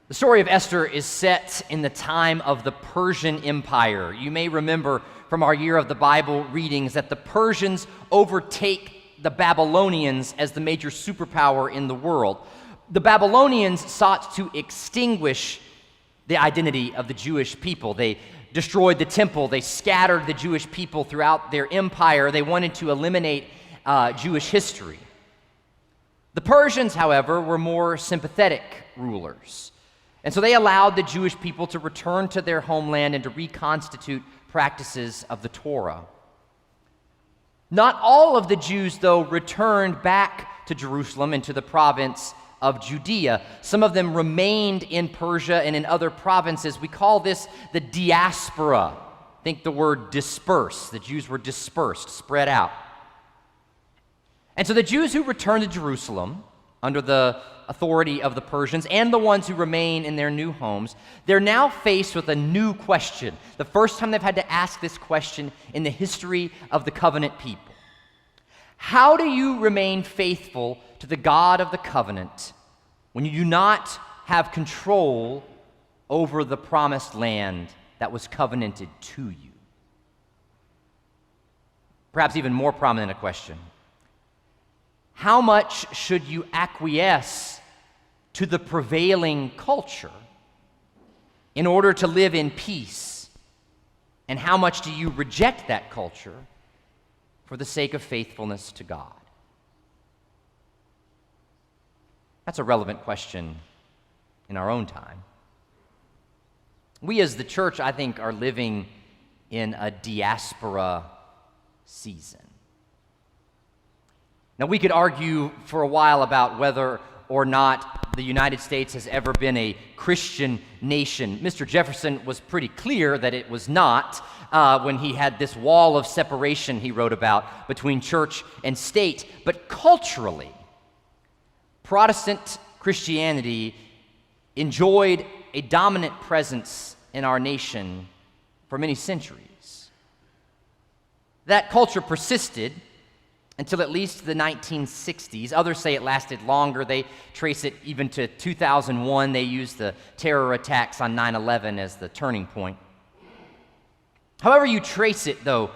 The story of Esther is set in the time of the Persian Empire. You may remember from our Year of the Bible readings that the Persians overtake the Babylonians as the major superpower in the world. The Babylonians sought to extinguish the identity of the Jewish people. They destroyed the temple. They scattered the Jewish people throughout their empire. They wanted to eliminate Jewish history. The Persians, however, were more sympathetic rulers. And so they allowed the Jewish people to return to their homeland and to reconstitute practices of the Torah. Not all of the Jews, though, returned back to Jerusalem and to the province of Judea. Some of them remained in Persia and in other provinces. We call this the diaspora. Think the word disperse. The Jews were dispersed, spread out. And so the Jews who returned to Jerusalem under the authority of the Persians and the ones who remain in their new homes, they're now faced with a new question. The first time they've had to ask this question in the history of the covenant people. How do you remain faithful to the God of the covenant when you do not have control over the promised land that was covenanted to you? Perhaps even more prominent a question. How much should you acquiesce to the prevailing culture in order to live in peace? And how much do you reject that culture for the sake of faithfulness to God? That's a relevant question in our own time. We as the church, I think, are living in a diaspora season. Now, we could argue for a while about whether or not the United States has ever been a Christian nation. Mr. Jefferson was pretty clear that it was not when he had this wall of separation he wrote about between church and state. But culturally, Protestant Christianity enjoyed a dominant presence in our nation for many centuries. That culture persisted until at least the 1960s. Others say it lasted longer. They trace it even to 2001. They use the terror attacks on 9/11 as the turning point. However you trace it, though,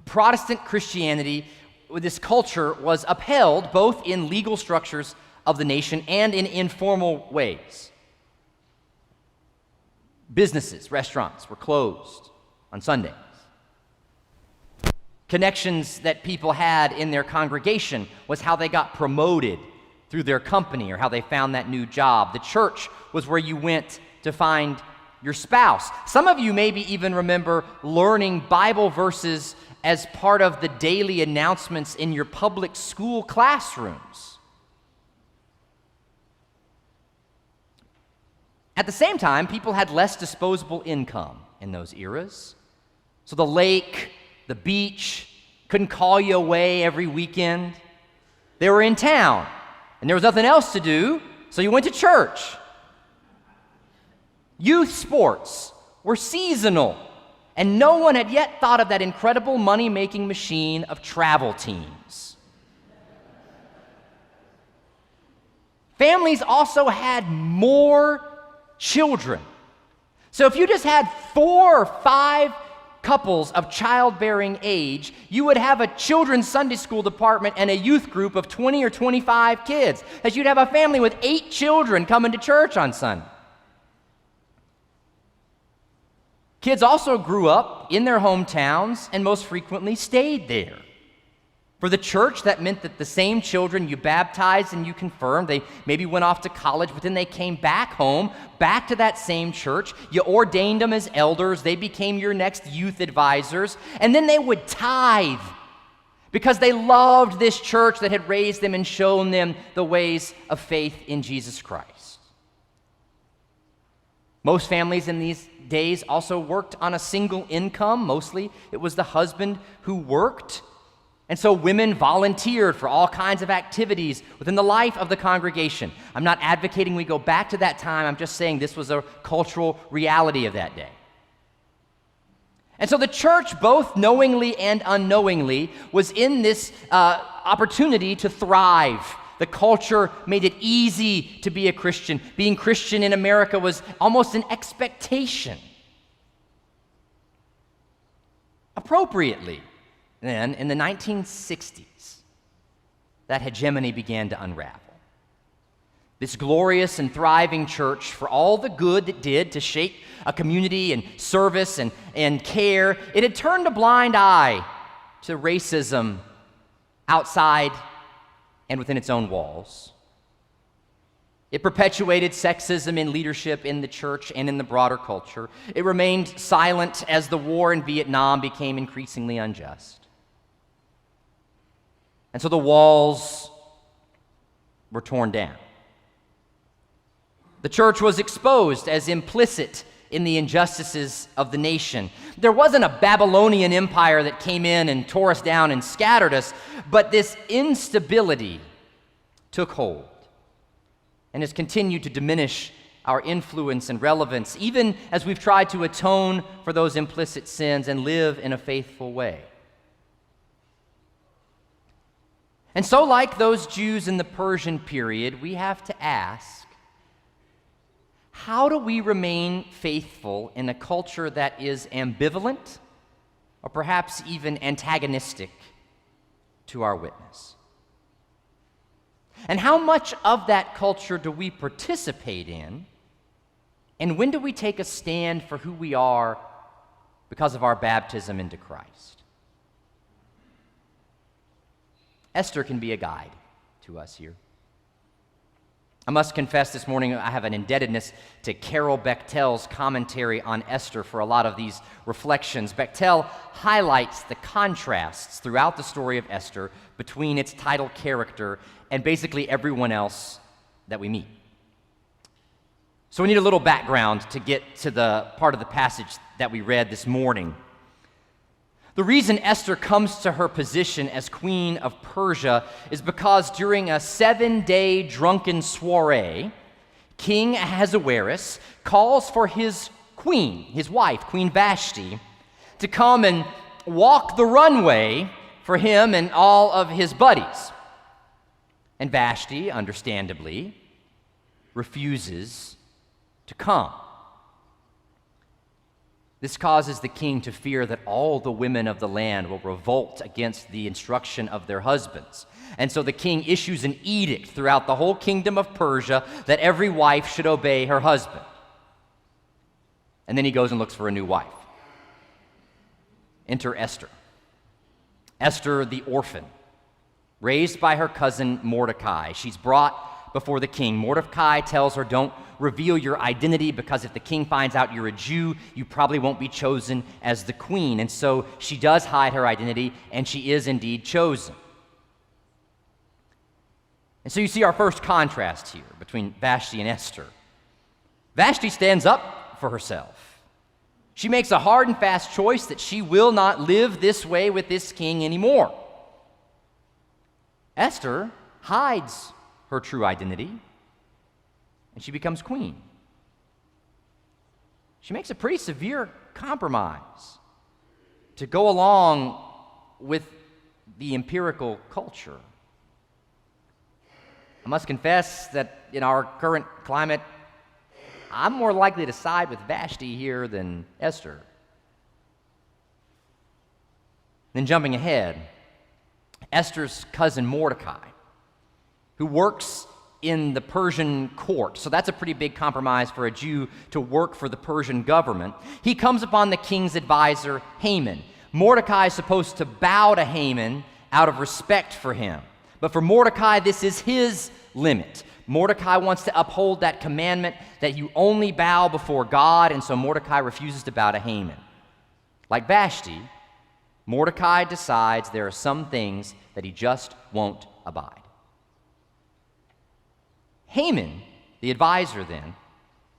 Protestant Christianity, this culture, was upheld both in legal structures of the nation and in informal ways. Businesses, restaurants were closed on Sundays. Connections that people had in their congregation was how they got promoted through their company or how they found that new job. The church was where you went to find your spouse. Some of you maybe even remember learning Bible verses as part of the daily announcements in your public school classrooms. At the same time, people had less disposable income in those eras. So the lake, the beach, couldn't call you away every weekend. They were in town, and there was nothing else to do, so you went to church. Youth sports were seasonal, and no one had yet thought of that incredible money-making machine of travel teams. Families also had more children. So if you just had 4 or 5 couples of childbearing age, you would have a children's Sunday school department and a youth group of 20 or 25 kids, as you'd have a family with 8 children coming to church on Sunday. Kids also grew up in their hometowns and most frequently stayed there. For the church, that meant that the same children you baptized and you confirmed, they maybe went off to college, but then they came back home, back to that same church. You ordained them as elders. They became your next youth advisors. And then they would tithe because they loved this church that had raised them and shown them the ways of faith in Jesus Christ. Most families in these days also worked on a single income. Mostly it was the husband who worked. And so women volunteered for all kinds of activities within the life of the congregation. I'm not advocating we go back to that time. I'm just saying this was a cultural reality of that day. And so the church, both knowingly and unknowingly, was in this opportunity to thrive The culture made it easy to be a Christian. Being Christian in America was almost an expectation. Appropriately, then, in the 1960s, that hegemony began to unravel. This glorious and thriving church, for all the good it did to shape a community and service and care, it had turned a blind eye to racism outside and within its own walls. It perpetuated sexism in leadership in the church and in the broader culture. It remained silent as the war in Vietnam became increasingly unjust. And so the walls were torn down. The church was exposed as implicit in the injustices of the nation. There wasn't a Babylonian empire that came in and tore us down and scattered us, but this instability took hold and has continued to diminish our influence and relevance, even as we've tried to atone for those implicit sins and live in a faithful way. And so, like those Jews in the Persian period, we have to ask, how do we remain faithful in a culture that is ambivalent or perhaps even antagonistic to our witness? And how much of that culture do we participate in? And when do we take a stand for who we are because of our baptism into Christ? Esther can be a guide to us here. I must confess this morning I have an indebtedness to Carol Bechtel's commentary on Esther for a lot of these reflections. Bechtel highlights the contrasts throughout the story of Esther between its title character and basically everyone else that we meet. So we need a little background to get to the part of the passage that we read this morning. The reason Esther comes to her position as queen of Persia is because during a 7-day drunken soiree, King Ahasuerus calls for his queen, his wife, Queen Vashti, to come and walk the runway for him and all of his buddies. And Vashti, understandably, refuses to come. This causes the king to fear that all the women of the land will revolt against the instruction of their husbands. And so the king issues an edict throughout the whole kingdom of Persia that every wife should obey her husband. And then he goes and looks for a new wife. Enter Esther. Esther, the orphan, raised by her cousin Mordecai. She's brought before the king. Mordecai tells her, don't reveal your identity because if the king finds out you're a Jew, you probably won't be chosen as the queen. And so she does hide her identity, and she is indeed chosen. And so you see our first contrast here between Vashti and Esther. Vashti stands up for herself. She makes a hard and fast choice that she will not live this way with this king anymore. Esther hides her true identity, and she becomes queen. She makes a pretty severe compromise to go along with the empirical culture. I must confess that in our current climate, I'm more likely to side with Vashti here than Esther. Then jumping ahead, Esther's cousin Mordecai, who works in the Persian court. So that's a pretty big compromise for a Jew to work for the Persian government. He comes upon the king's advisor, Haman. Mordecai is supposed to bow to Haman out of respect for him. But for Mordecai, this is his limit. Mordecai wants to uphold that commandment that you only bow before God, and so Mordecai refuses to bow to Haman. Like Vashti, Mordecai decides there are some things that he just won't abide. Haman, the advisor then,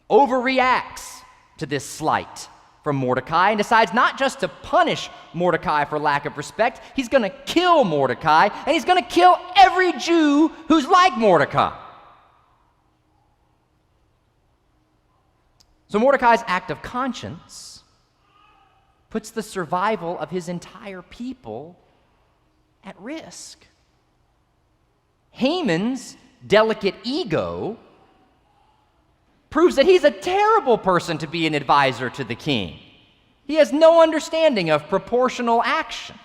overreacts to this slight from Mordecai and decides not just to punish Mordecai for lack of respect, he's going to kill Mordecai, and he's going to kill every Jew who's like Mordecai. So Mordecai's act of conscience puts the survival of his entire people at risk. Haman's delicate ego proves that he's a terrible person to be an advisor to the king. He has no understanding of proportional action.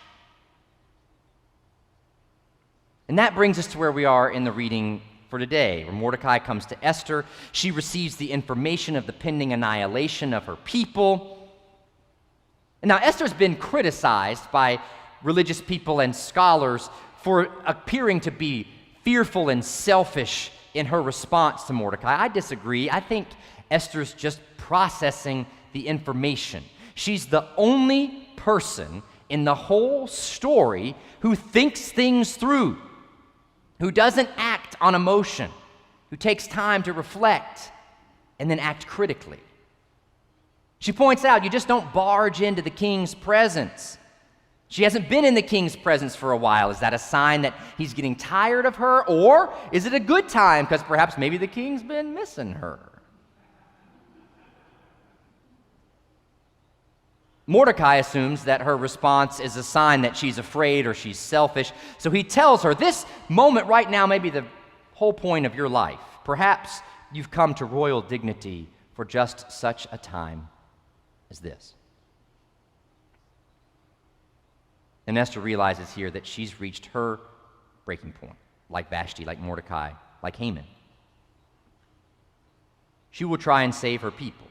And that brings us to where we are in the reading for today, where Mordecai comes to Esther. She receives the information of the pending annihilation of her people. And now Esther's been criticized by religious people and scholars for appearing to be fearful and selfish in her response to Mordecai. I disagree. I think Esther's just processing the information. She's the only person in the whole story who thinks things through, who doesn't act on emotion, who takes time to reflect and then act critically. She points out, you just don't barge into the king's presence. She hasn't been in the king's presence for a while. Is that a sign that he's getting tired of her? Or is it a good time because perhaps maybe the king's been missing her? Mordecai assumes that her response is a sign that she's afraid or she's selfish. So he tells her, this moment right now may be the whole point of your life. Perhaps you've come to royal dignity for just such a time as this. And Esther realizes here that she's reached her breaking point, like Vashti, like Mordecai, like Haman. She will try and save her people.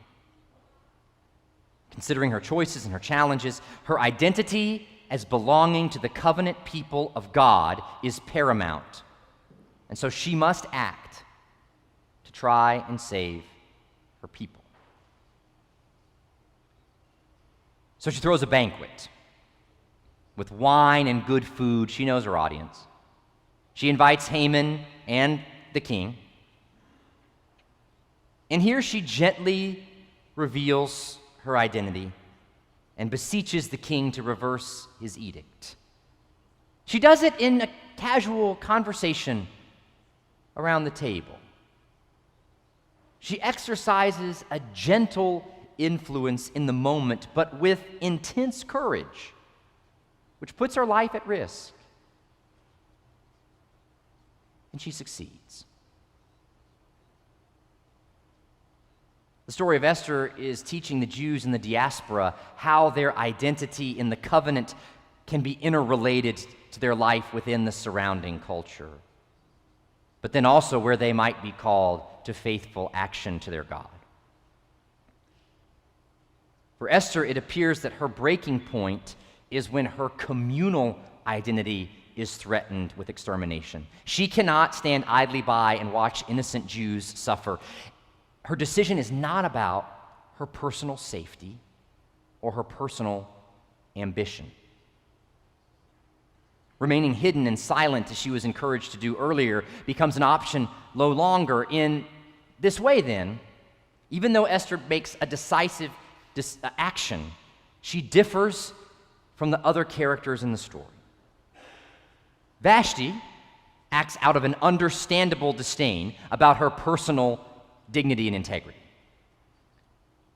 Considering her choices and her challenges, her identity as belonging to the covenant people of God is paramount. And so she must act to try and save her people. So she throws a banquet with wine and good food. She knows her audience. She invites Haman and the king. And here she gently reveals her identity and beseeches the king to reverse his edict. She does it in a casual conversation around the table. She exercises a gentle influence in the moment, but with intense courage, which puts her life at risk. And she succeeds. The story of Esther is teaching the Jews in the diaspora how their identity in the covenant can be interrelated to their life within the surrounding culture, but then also where they might be called to faithful action to their God. For Esther, it appears that her breaking point is when her communal identity is threatened with extermination. She cannot stand idly by and watch innocent Jews suffer. Her decision is not about her personal safety or her personal ambition. Remaining hidden and silent, as she was encouraged to do earlier, becomes an option no longer. In this way, then, even though Esther makes a decisive action, she differs from the other characters in the story. Vashti acts out of an understandable disdain about her personal dignity and integrity.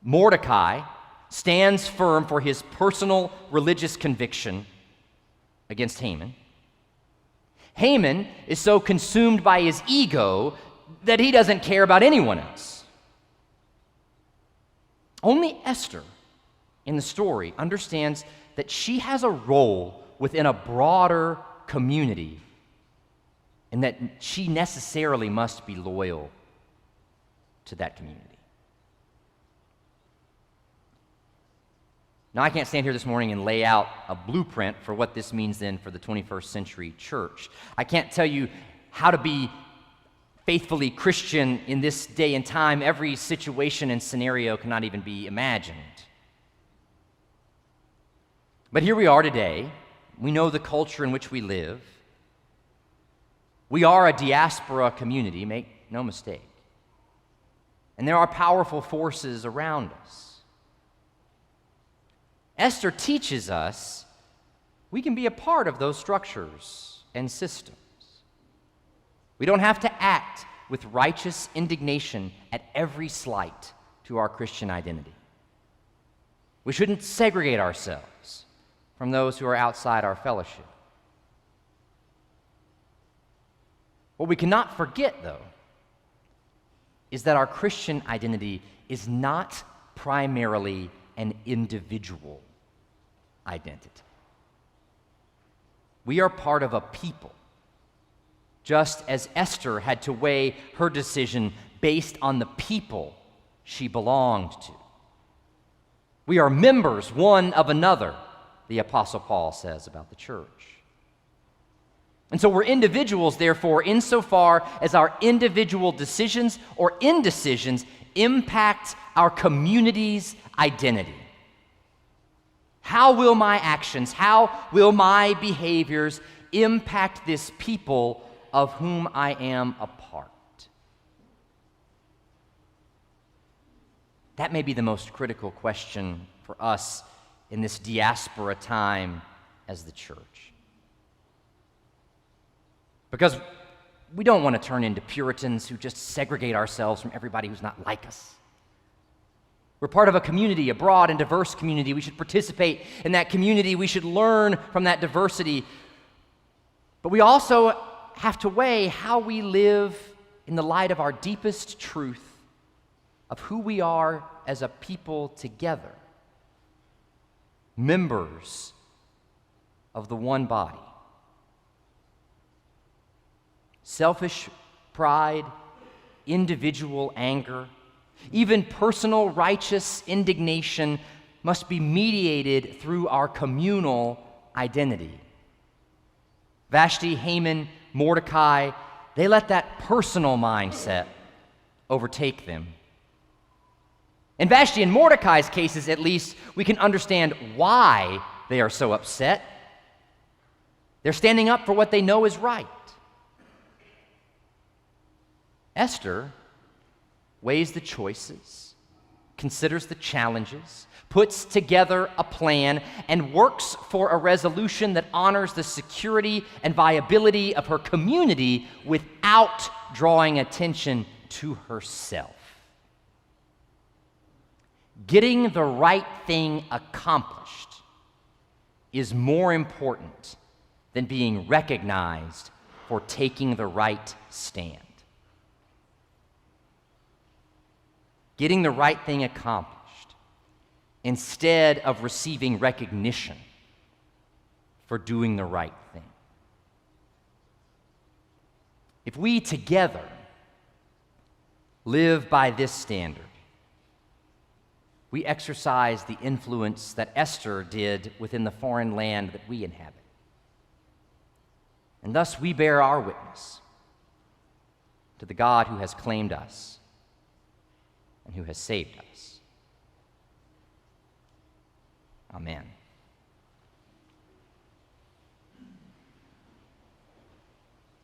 Mordecai stands firm for his personal religious conviction against Haman. Haman is so consumed by his ego that he doesn't care about anyone else. Only Esther in the story understands that she has a role within a broader community and that she necessarily must be loyal to that community. Now, I can't stand here this morning and lay out a blueprint for what this means then for the 21st century church. I can't tell you how to be faithfully Christian in this day and time. Every situation and scenario cannot even be imagined. But here we are today. We know the culture in which we live. We are a diaspora community, make no mistake. And there are powerful forces around us. Esther teaches us we can be a part of those structures and systems. We don't have to act with righteous indignation at every slight to our Christian identity. We shouldn't segregate ourselves from those who are outside our fellowship. What we cannot forget, though, is that our Christian identity is not primarily an individual identity. We are part of a people, just as Esther had to weigh her decision based on the people she belonged to. We are members one of another, the Apostle Paul says about the church. And so we're individuals, therefore, insofar as our individual decisions or indecisions impact our community's identity. How will my actions, how will my behaviors impact this people of whom I am a part? That may be the most critical question for us in this diaspora time as the church. Because we don't want to turn into Puritans who just segregate ourselves from everybody who's not like us. We're part of a community, a broad and diverse community. We should participate in that community. We should learn from that diversity. But we also have to weigh how we live in the light of our deepest truth of who we are as a people together, members of the one body. Selfish pride, individual anger, even personal righteous indignation must be mediated through our communal identity. Vashti, Haman, Mordecai, they let that personal mindset overtake them. In Vashti and Mordecai's cases, at least, we can understand why they are so upset. They're standing up for what they know is right. Esther weighs the choices, considers the challenges, puts together a plan, and works for a resolution that honors the security and viability of her community without drawing attention to herself. Getting the right thing accomplished is more important than being recognized for taking the right stand. Getting the right thing accomplished instead of receiving recognition for doing the right thing. If we together live by this standard, we exercise the influence that Esther did within the foreign land that we inhabit. And thus we bear our witness to the God who has claimed us and who has saved us. Amen.